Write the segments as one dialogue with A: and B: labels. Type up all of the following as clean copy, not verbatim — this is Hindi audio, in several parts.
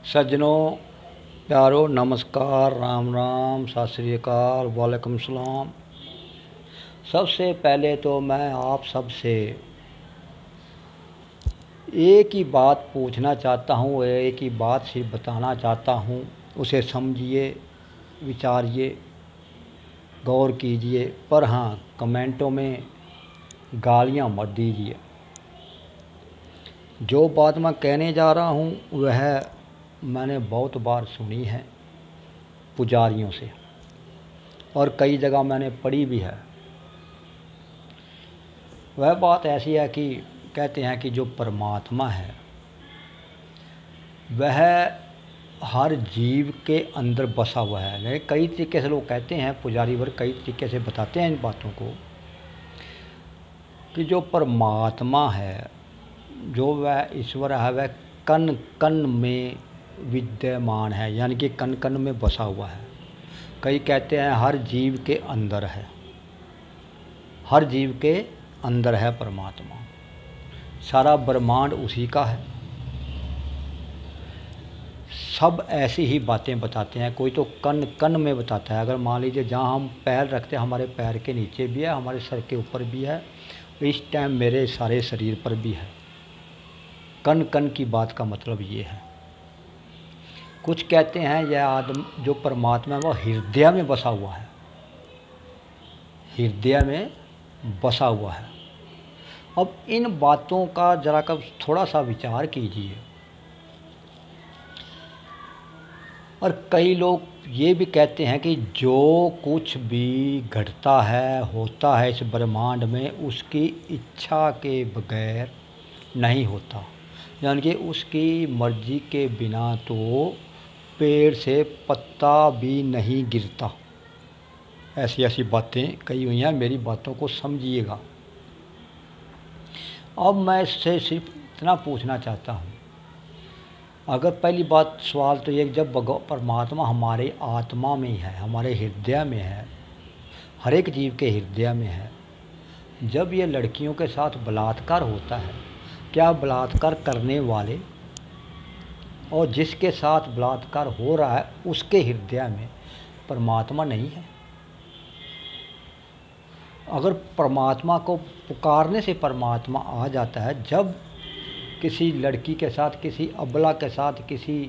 A: सज्जनों, प्यारो, नमस्कार, राम राम, सत श्री अकाल, वालेकुम सलाम। सबसे पहले तो मैं आप सबसे एक ही बात पूछना चाहता हूँ, एक ही बात सिर्फ बताना चाहता हूँ। उसे समझिए, विचारिए, गौर कीजिए, पर हाँ, कमेंटों में गालियाँ मत दीजिए। जो बात मैं कहने जा रहा हूँ वह मैंने बहुत बार सुनी है पुजारियों से, और कई जगह मैंने पढ़ी भी है। वह बात ऐसी है कि कहते हैं कि जो परमात्मा है वह हर जीव के अंदर बसा हुआ है। लेकिन कई तरीके से लोग कहते हैं, पुजारी वर्ग कई तरीके से बताते हैं इन बातों को, कि जो परमात्मा है, जो वह ईश्वर है, वह कण कण में विद्यमान है, यानी कि कण कण में बसा हुआ है। कई कहते हैं हर जीव के अंदर है, हर जीव के अंदर है परमात्मा। सारा ब्रह्मांड उसी का है। सब ऐसी ही बातें बताते हैं। कोई तो कण कण में बताता है। अगर मान लीजिए जहाँ हम पैर रखते हैं, हमारे पैर के नीचे भी है, हमारे सर के ऊपर भी है, इस टाइम मेरे सारे शरीर पर भी है। कण कण की बात का मतलब ये है। कुछ कहते हैं यह आदम जो परमात्मा है वह हृदय में बसा हुआ है, हृदय में बसा हुआ है। अब इन बातों का जरा कब थोड़ा सा विचार कीजिए। और कई लोग ये भी कहते हैं कि जो कुछ भी घटता है, होता है इस ब्रह्मांड में, उसकी इच्छा के बगैर नहीं होता, यानी कि उसकी मर्जी के बिना तो पेड़ से पत्ता भी नहीं गिरता। ऐसी ऐसी बातें कही हुई हैं, मेरी बातों को समझिएगा। अब मैं इससे सिर्फ इतना पूछना चाहता हूँ। अगर पहली बात सवाल तो ये, जब परमात्मा हमारे आत्मा में है, हमारे हृदय में है, हर एक जीव के हृदय में है, जब ये लड़कियों के साथ बलात्कार होता है, क्या बलात्कार करने वाले और जिसके साथ बलात्कार हो रहा है उसके हृदय में परमात्मा नहीं है? अगर परमात्मा को पुकारने से परमात्मा आ जाता है, जब किसी लड़की के साथ, किसी अबला के साथ किसी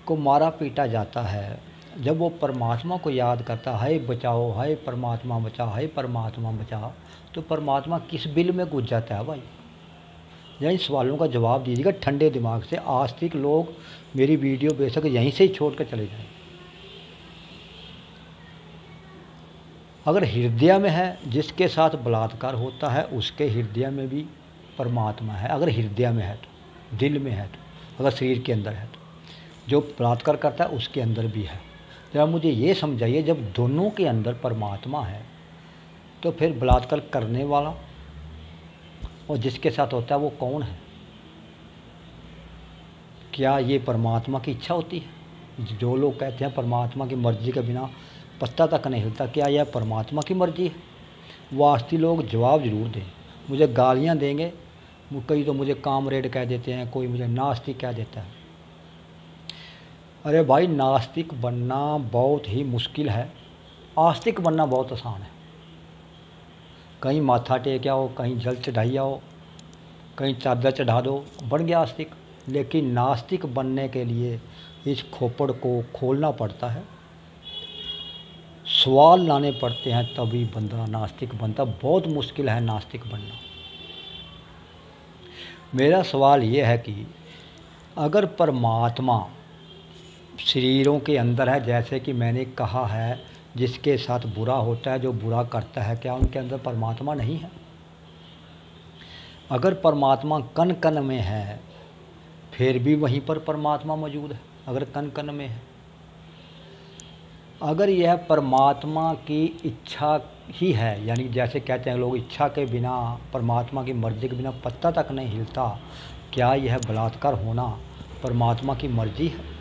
A: को मारा पीटा जाता है, जब वो परमात्मा को याद करता है, बचाओ, हाय परमात्मा बचा, हाय परमात्मा बचा, तो परमात्मा किस बिल में घुस जाता है भाई? यही सवालों का जवाब दीजिएगा ठंडे दिमाग से। आस्तिक लोग मेरी वीडियो बेशक यहीं से ही छोड़ कर चले जाएं। अगर हृदय में है, जिसके साथ बलात्कार होता है उसके हृदय में भी परमात्मा है। अगर हृदय में है तो, दिल में है तो, अगर शरीर के अंदर है तो, जो बलात्कार करता है उसके अंदर भी है। जरा मुझे ये समझाइए, जब दोनों के अंदर परमात्मा है तो फिर बलात्कार करने वाला और जिसके साथ होता है वो कौन है? क्या ये परमात्मा की इच्छा होती है? जो लोग कहते हैं परमात्मा की मर्ज़ी के बिना पत्ता तक नहीं हिलता, क्या यह परमात्मा की मर्ज़ी है? वास्तविक लोग जवाब ज़रूर दें। मुझे गालियाँ देंगे, कई तो मुझे कामरेड कह देते हैं, कोई मुझे नास्तिक कह देता है। अरे भाई, नास्तिक बनना बहुत ही मुश्किल है, आस्तिक बनना बहुत आसान है। कहीं माथा टेक आओ, कहीं जल चढ़ाई आओ, कहीं चादर चढ़ा दो, बन गया आस्तिक। लेकिन नास्तिक बनने के लिए इस खोपड़ को खोलना पड़ता है, सवाल लाने पड़ते हैं, तभी बंदा नास्तिक बनता। बहुत मुश्किल है नास्तिक बनना। मेरा सवाल ये है कि अगर परमात्मा शरीरों के अंदर है, जैसे कि मैंने कहा है, जिसके साथ बुरा होता है, जो बुरा करता है, क्या उनके अंदर परमात्मा नहीं है? अगर परमात्मा कण कण में है, फिर भी वहीं पर परमात्मा मौजूद है। अगर कण कण में है, अगर यह परमात्मा की इच्छा ही है, यानी जैसे कहते हैं लोग, इच्छा के बिना, परमात्मा की मर्ज़ी के बिना पत्ता तक नहीं हिलता, क्या यह बलात्कार होना परमात्मा की मर्ज़ी है?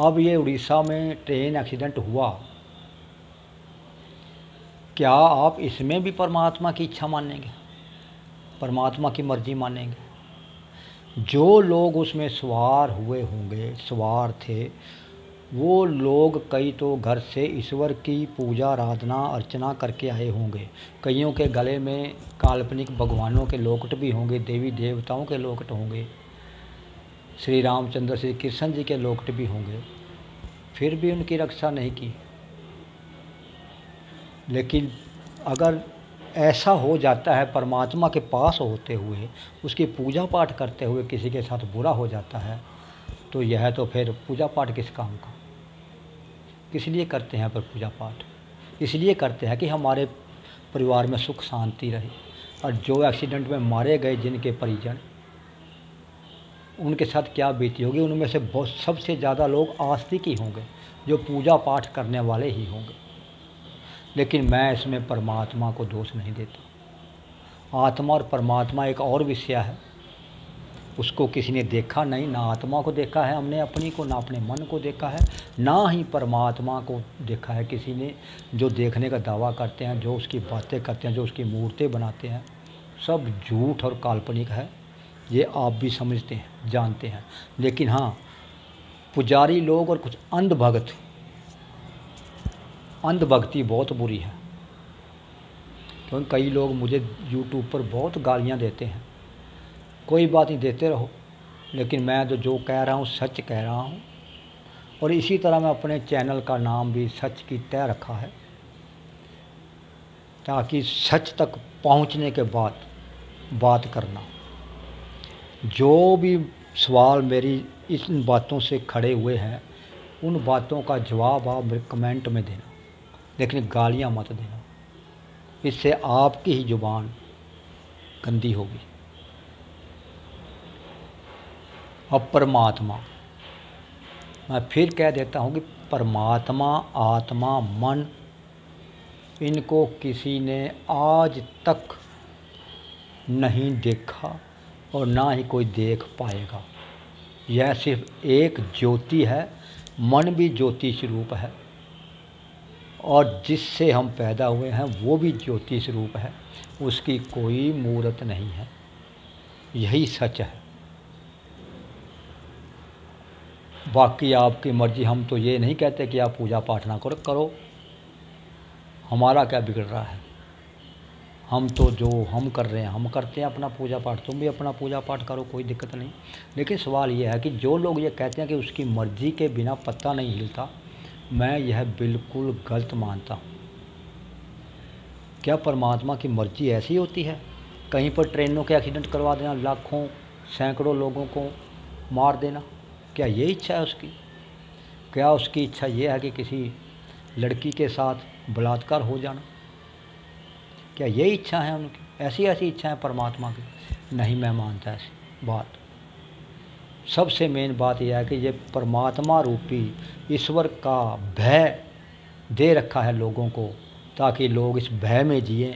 A: अब ये उड़ीसा में ट्रेन एक्सीडेंट हुआ, क्या आप इसमें भी परमात्मा की इच्छा मानेंगे, परमात्मा की मर्ज़ी मानेंगे? जो लोग उसमें सवार हुए होंगे, सवार थे, वो लोग कई तो घर से ईश्वर की पूजा आराधना अर्चना करके आए होंगे। कईयों के गले में काल्पनिक भगवानों के लोकेट भी होंगे, देवी देवताओं के लोकेट होंगे, श्री रामचंद्र श्री कृष्ण जी के लोकेट भी होंगे, फिर भी उनकी रक्षा नहीं की। लेकिन अगर ऐसा हो जाता है, परमात्मा के पास होते हुए, उसकी पूजा पाठ करते हुए किसी के साथ बुरा हो जाता है, तो यह तो फिर पूजा पाठ किस काम का। किस लिए करते हैं पर पूजा पाठ? इसलिए करते हैं कि हमारे परिवार में सुख शांति रहे। और जो एक्सीडेंट में मारे गए जिनके परिजन, उनके साथ क्या बीती होगी, उनमें से बहुत सबसे ज़्यादा लोग आस्तिक ही होंगे, जो पूजा पाठ करने वाले ही होंगे। लेकिन मैं इसमें परमात्मा को दोष नहीं देता। आत्मा और परमात्मा एक और विषय है, उसको किसी ने देखा नहीं, ना आत्मा को देखा है हमने अपनी को, ना अपने मन को देखा है, ना ही परमात्मा को देखा है किसी ने। जो देखने का दावा करते हैं, जो उसकी बातें करते हैं, जो उसकी मूर्तें बनाते हैं, सब झूठ और काल्पनिक है। ये आप भी समझते हैं, जानते हैं। लेकिन हाँ, पुजारी लोग और कुछ अंधभक्ति बहुत बुरी है। क्योंकि कई लोग मुझे यूट्यूब पर बहुत गालियाँ देते हैं। कोई बात नहीं, देते रहो, लेकिन मैं तो जो कह रहा हूँ सच कह रहा हूँ। और इसी तरह मैं अपने चैनल का नाम भी सच की तय रखा है, ताकि सच तक पहुँचने के बाद बात करना। जो भी सवाल मेरी इन बातों से खड़े हुए हैं, उन बातों का जवाब आप मेरे कमेंट में देना, लेकिन गालियाँ मत देना। इससे आपकी ही ज़ुबान गंदी होगी। अब परमात्मा, मैं फिर कह देता हूँ कि परमात्मा, आत्मा, मन, इनको किसी ने आज तक नहीं देखा और ना ही कोई देख पाएगा। यह सिर्फ एक ज्योति है। मन भी ज्योति स्वरूप है, और जिससे हम पैदा हुए हैं वो भी ज्योति स्वरूप है। उसकी कोई मूर्त नहीं है। यही सच है। बाकी आपकी मर्ज़ी। हम तो ये नहीं कहते कि आप पूजा पाठ ना करो, हमारा क्या बिगड़ रहा है। हम तो जो हम कर रहे हैं हम करते हैं अपना पूजा पाठ, तुम भी अपना पूजा पाठ करो, कोई दिक्कत नहीं। लेकिन सवाल ये है कि जो लोग ये कहते हैं कि उसकी मर्ज़ी के बिना पत्ता नहीं हिलता, मैं यह बिल्कुल गलत मानता हूँ। क्या परमात्मा की मर्ज़ी ऐसी होती है? कहीं पर ट्रेनों के एक्सीडेंट करवा देना, लाखों सैकड़ों लोगों को मार देना, क्या ये इच्छा है उसकी? क्या उसकी इच्छा ये है कि किसी लड़की के साथ बलात्कार हो जाना? क्या ये इच्छा है उनकी? ऐसी इच्छा है परमात्मा की? नहीं, मैं मानता ऐसी बात। सबसे मेन बात यह है कि ये परमात्मा रूपी ईश्वर का भय दे रखा है लोगों को, ताकि लोग इस भय में जिएं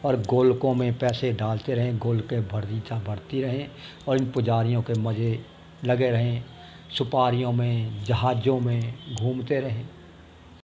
A: और गोलकों में पैसे डालते रहें, गोलकें बढ़ती रहें, और इन पुजारियों के मज़े लगे रहें, सुपारियों में, जहाज़ों में घूमते रहें।